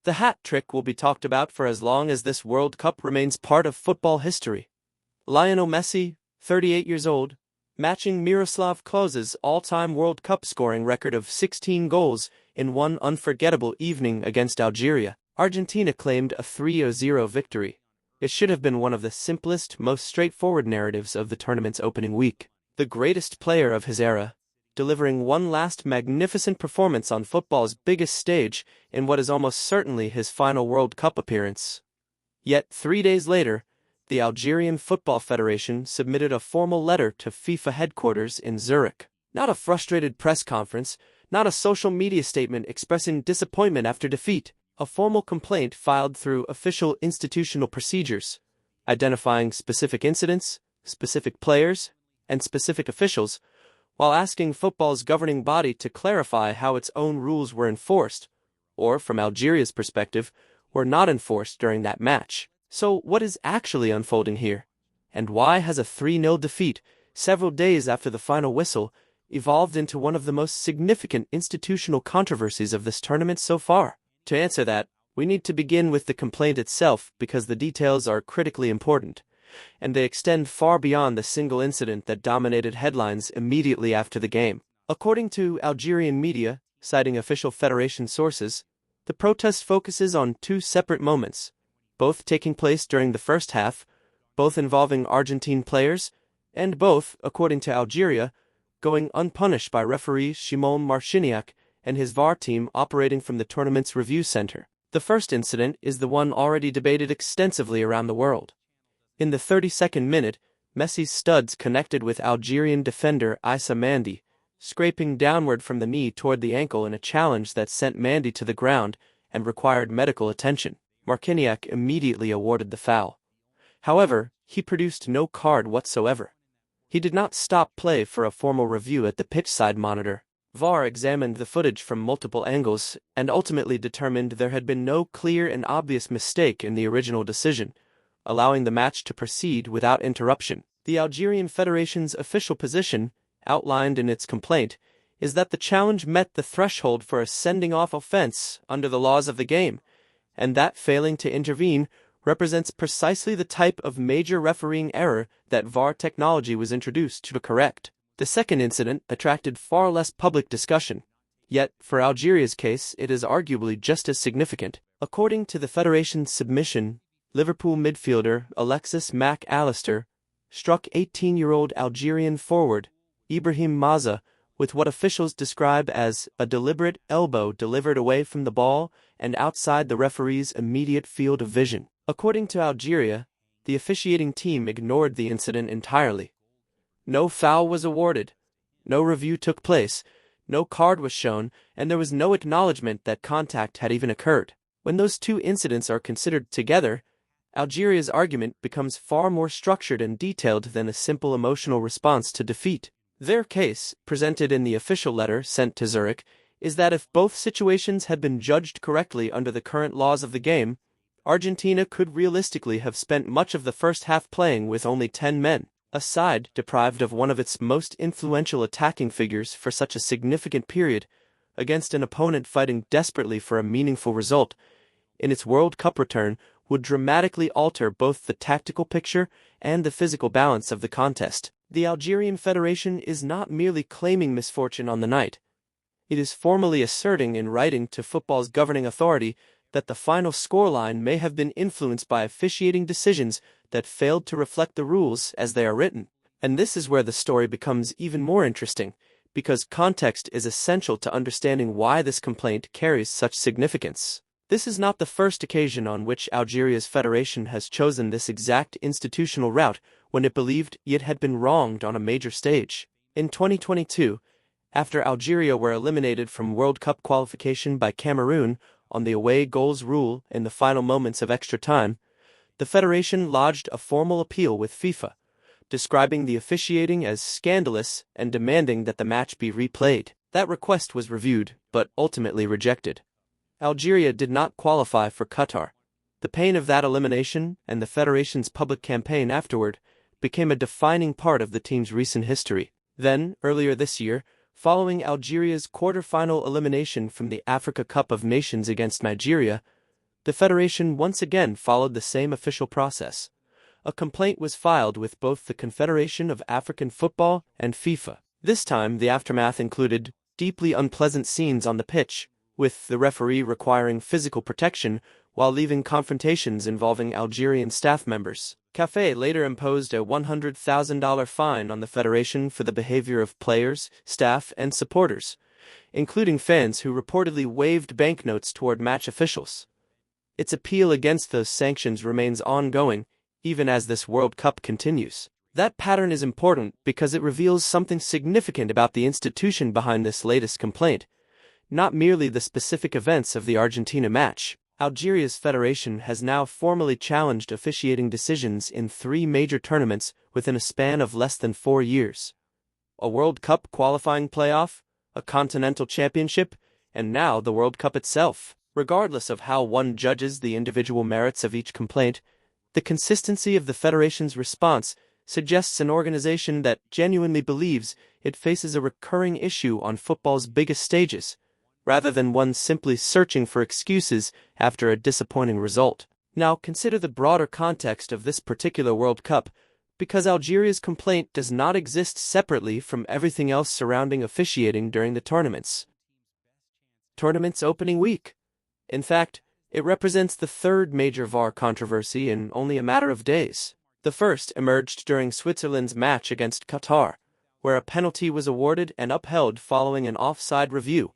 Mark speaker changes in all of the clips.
Speaker 1: The hat trick will be talked about for as long as this World Cup remains part of football history. Lionel Messi, 38 years old, matching Miroslav Klose's all-time World Cup scoring record of 16 goals in one unforgettable evening against Algeria. Argentina claimed a 3-0 victory. It should have been one of the simplest, most straightforward narratives of the tournament's opening week. The greatest player of his era, delivering one last magnificent performance on football's biggest stage in what is almost certainly his final World Cup appearance. Yet 3 days later, the Algerian Football Federation submitted a formal letter to FIFA headquarters in Zurich. Not a frustrated press conference, not a social media statement expressing disappointment after defeat. A formal complaint filed through official institutional procedures, identifying specific incidents, specific players, and specific officials, while asking football's governing body to clarify how its own rules were enforced, or, from Algeria's perspective, were not enforced during that match. So what is actually unfolding here? And why has a 3-0 defeat, several days after the final whistle, evolved into one of the most significant institutional controversies of this tournament so far? To answer that, we need to begin with the complaint itself because the details are critically important, and they extend far beyond the single incident that dominated headlines immediately after the game. According to Algerian media, citing official federation sources, the protest focuses on two separate moments, both taking place during the first half, both involving Argentine players, and both, according to Algeria, going unpunished by referee Szymon Marciniak and his VAR team operating from the tournament's review center. The first incident is the one already debated extensively around the world. In the 32nd minute, Messi's studs connected with Algerian defender Issa Mandi, scraping downward from the knee toward the ankle in a challenge that sent Mandi to the ground and required medical attention. Marciniak immediately awarded the foul. However, he produced no card whatsoever. He did not stop play for a formal review at the pitchside monitor. VAR examined the footage from multiple angles and ultimately determined there had been no clear and obvious mistake in the original decision, allowing the match to proceed without interruption. The Algerian Federation's official position, outlined in its complaint, is that the challenge met the threshold for a sending-off offense under the laws of the game, and that failing to intervene represents precisely the type of major refereeing error that VAR technology was introduced to correct. The second incident attracted far less public discussion, yet for Algeria's case it is arguably just as significant. According to the Federation's submission, Liverpool midfielder Alexis Allister struck 18-year-old Algerian forward Ibrahim Maza with what officials describe as a deliberate elbow delivered away from the ball and outside the referee's immediate field of vision. According to Algeria, the officiating team ignored the incident entirely. No foul was awarded, no review took place, no card was shown, and there was no acknowledgement that contact had even occurred. When those two incidents are considered together, Algeria's argument becomes far more structured and detailed than a simple emotional response to defeat. Their case, presented in the official letter sent to Zurich, is that if both situations had been judged correctly under the current laws of the game, Argentina could realistically have spent much of the first half playing with only 10 men. A side deprived of one of its most influential attacking figures for such a significant period, against an opponent fighting desperately for a meaningful result, in its World Cup return would dramatically alter both the tactical picture and the physical balance of the contest. The Algerian Federation is not merely claiming misfortune on the night. It is formally asserting in writing to football's governing authority that the final scoreline may have been influenced by officiating decisions that failed to reflect the rules as they are written. And this is where the story becomes even more interesting, because context is essential to understanding why this complaint carries such significance. This is not the first occasion on which Algeria's federation has chosen this exact institutional route when it believed it had been wronged on a major stage. In 2022, after Algeria were eliminated from World Cup qualification by Cameroon on the away goals rule in the final moments of extra time, the federation lodged a formal appeal with FIFA, describing the officiating as scandalous and demanding that the match be replayed. That request was reviewed, but ultimately rejected. Algeria did not qualify for Qatar. The pain of that elimination and the federation's public campaign afterward became a defining part of the team's recent history. Then, earlier this year, following Algeria's quarter-final elimination from the Africa Cup of Nations against Nigeria, the federation once again followed the same official process. A complaint was filed with both the Confederation of African Football and FIFA. This time, the aftermath included deeply unpleasant scenes on the pitch, with the referee requiring physical protection while leaving confrontations involving Algerian staff members. CAF later imposed a $100,000 fine on the federation for the behavior of players, staff, and supporters, including fans who reportedly waved banknotes toward match officials. Its appeal against those sanctions remains ongoing, even as this World Cup continues. That pattern is important because it reveals something significant about the institution behind this latest complaint, not merely the specific events of the Argentina match. Algeria's federation has now formally challenged officiating decisions in 3 major tournaments within a span of less than 4 years. A World Cup qualifying playoff, a continental championship, and now the World Cup itself. Regardless of how one judges the individual merits of each complaint, the consistency of the federation's response suggests an organization that genuinely believes it faces a recurring issue on football's biggest stages, rather than one simply searching for excuses after a disappointing result. Now consider the broader context of this particular World Cup, because Algeria's complaint does not exist separately from everything else surrounding officiating during the tournament's opening week. In fact, it represents the 3rd major VAR controversy in only a matter of days. The first emerged during Switzerland's match against Qatar, where a penalty was awarded and upheld following an offside review.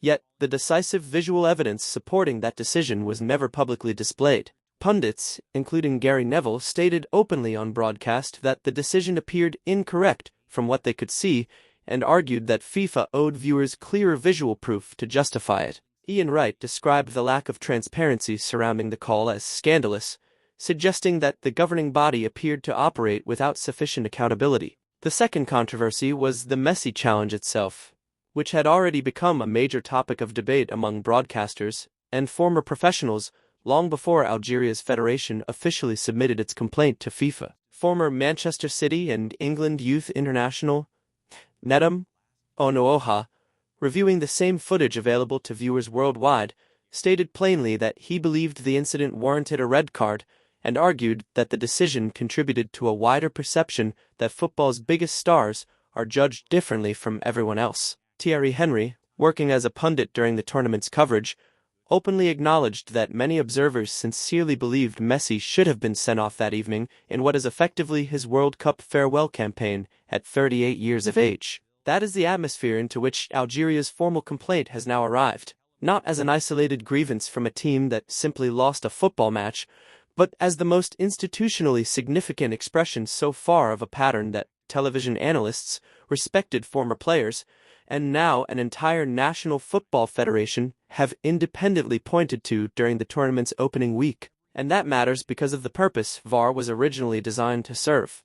Speaker 1: Yet, the decisive visual evidence supporting that decision was never publicly displayed. Pundits, including Gary Neville, stated openly on broadcast that the decision appeared incorrect from what they could see and argued that FIFA owed viewers clearer visual proof to justify it. Ian Wright described the lack of transparency surrounding the call as scandalous, suggesting that the governing body appeared to operate without sufficient accountability. The second controversy was the Messi challenge itself, which had already become a major topic of debate among broadcasters and former professionals long before Algeria's federation officially submitted its complaint to FIFA. Former Manchester City and England youth international Nedum Onuoha, reviewing the same footage available to viewers worldwide, stated plainly that he believed the incident warranted a red card and argued that the decision contributed to a wider perception that football's biggest stars are judged differently from everyone else. Thierry Henry, working as a pundit during the tournament's coverage, openly acknowledged that many observers sincerely believed Messi should have been sent off that evening in what is effectively his World Cup farewell campaign at 38 years of age. That is the atmosphere into which Algeria's formal complaint has now arrived, not as an isolated grievance from a team that simply lost a football match, but as the most institutionally significant expression so far of a pattern that television analysts, respected former players, and now an entire national football federation have independently pointed to during the tournament's opening week. And that matters because of the purpose VAR was originally designed to serve.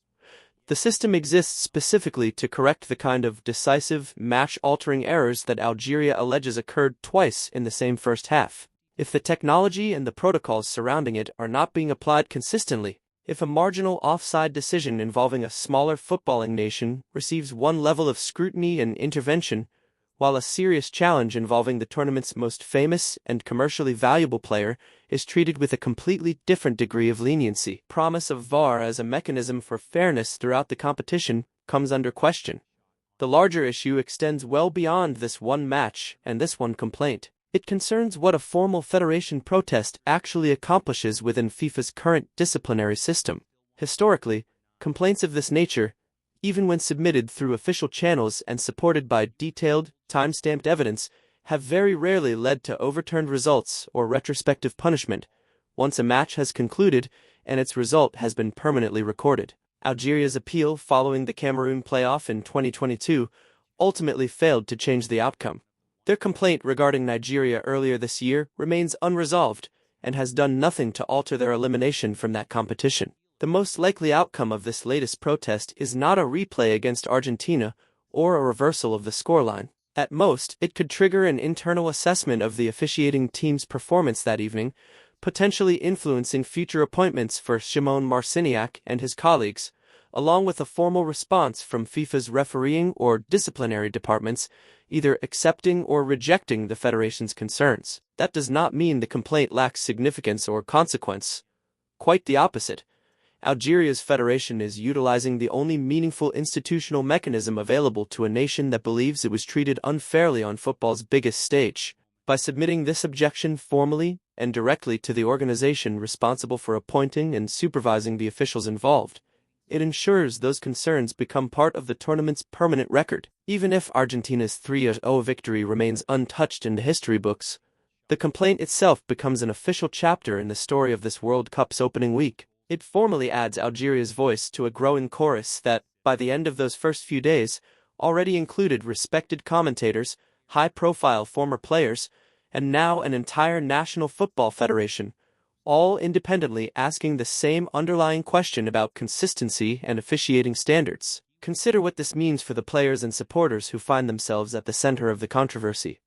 Speaker 1: The system exists specifically to correct the kind of decisive, match-altering errors that Algeria alleges occurred twice in the same first half. If the technology and the protocols surrounding it are not being applied consistently, if a marginal offside decision involving a smaller footballing nation receives one level of scrutiny and intervention, while a serious challenge involving the tournament's most famous and commercially valuable player is treated with a completely different degree of leniency, promise of VAR as a mechanism for fairness throughout the competition comes under question. The larger issue extends well beyond this one match and this one complaint. It concerns what a formal federation protest actually accomplishes within FIFA's current disciplinary system. Historically, complaints of this nature, even when submitted through official channels and supported by detailed, time-stamped evidence, have very rarely led to overturned results or retrospective punishment, once a match has concluded and its result has been permanently recorded. Algeria's appeal following the Cameroon playoff in 2022 ultimately failed to change the outcome. Their complaint regarding Nigeria earlier this year remains unresolved and has done nothing to alter their elimination from that competition. The most likely outcome of this latest protest is not a replay against Argentina or a reversal of the scoreline. At most, it could trigger an internal assessment of the officiating team's performance that evening, potentially influencing future appointments for Szymon Marciniak and his colleagues, along with a formal response from FIFA's refereeing or disciplinary departments, either accepting or rejecting the federation's concerns. That does not mean the complaint lacks significance or consequence. Quite the opposite. Algeria's federation is utilizing the only meaningful institutional mechanism available to a nation that believes it was treated unfairly on football's biggest stage. By submitting this objection formally and directly to the organization responsible for appointing and supervising the officials involved, it ensures those concerns become part of the tournament's permanent record. Even if Argentina's 3-0 victory remains untouched in the history books, the complaint itself becomes an official chapter in the story of this World Cup's opening week. It formally adds Algeria's voice to a growing chorus that, by the end of those first few days, already included respected commentators, high-profile former players, and now an entire national football federation, all independently asking the same underlying question about consistency and officiating standards. Consider what this means for the players and supporters who find themselves at the center of the controversy.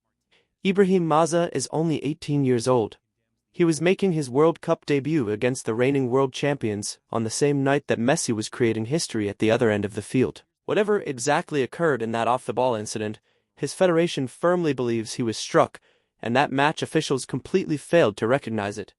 Speaker 1: Ibrahim Maza is only 18 years old. He was making his World Cup debut against the reigning world champions on the same night that Messi was creating history at the other end of the field. Whatever exactly occurred in that off-the-ball incident, his federation firmly believes he was struck, and that match officials completely failed to recognize it.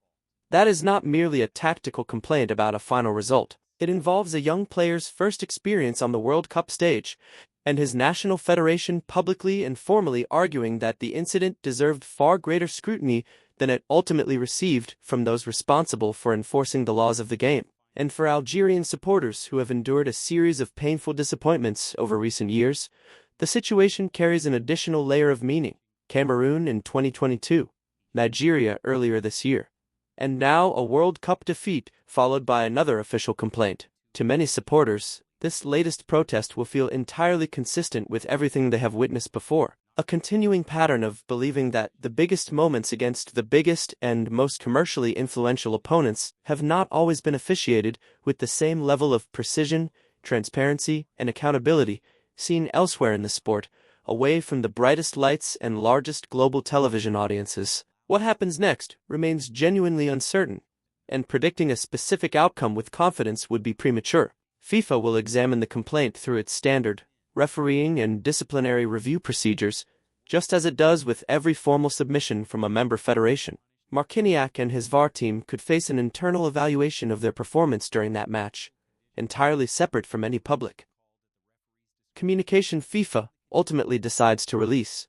Speaker 1: That is not merely a tactical complaint about a final result. It involves a young player's first experience on the World Cup stage, and his national federation publicly and formally arguing that the incident deserved far greater scrutiny than it ultimately received from those responsible for enforcing the laws of the game. And for Algerian supporters who have endured a series of painful disappointments over recent years, the situation carries an additional layer of meaning. Cameroon in 2022, Nigeria earlier this year, and now a World Cup defeat followed by another official complaint. To many supporters, this latest protest will feel entirely consistent with everything they have witnessed before. A continuing pattern of believing that the biggest moments against the biggest and most commercially influential opponents have not always been officiated with the same level of precision, transparency, and accountability seen elsewhere in the sport, away from the brightest lights and largest global television audiences. What happens next remains genuinely uncertain, and predicting a specific outcome with confidence would be premature. FIFA will examine the complaint through its standard refereeing and disciplinary review procedures, just as it does with every formal submission from a member federation. Marciniak and his VAR team could face an internal evaluation of their performance during that match, entirely separate from any public communication FIFA ultimately decides to release.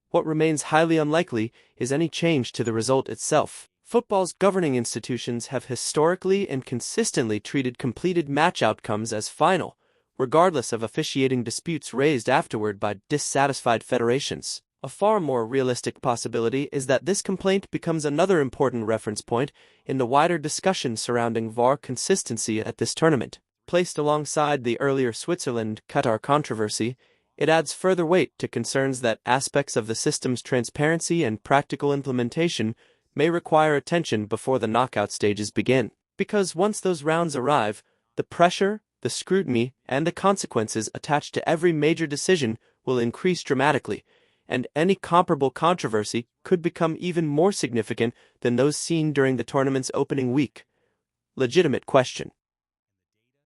Speaker 1: What remains highly unlikely is any change to the result itself. Football's governing institutions have historically and consistently treated completed match outcomes as final, regardless of officiating disputes raised afterward by dissatisfied federations. A far more realistic possibility is that this complaint becomes another important reference point in the wider discussion surrounding VAR consistency at this tournament. Placed alongside the earlier Switzerland-Qatar controversy, it adds further weight to concerns that aspects of the system's transparency and practical implementation may require attention before the knockout stages begin. Because once those rounds arrive, the pressure, the scrutiny, and the consequences attached to every major decision will increase dramatically, and any comparable controversy could become even more significant than those seen during the tournament's opening week. Legitimate question.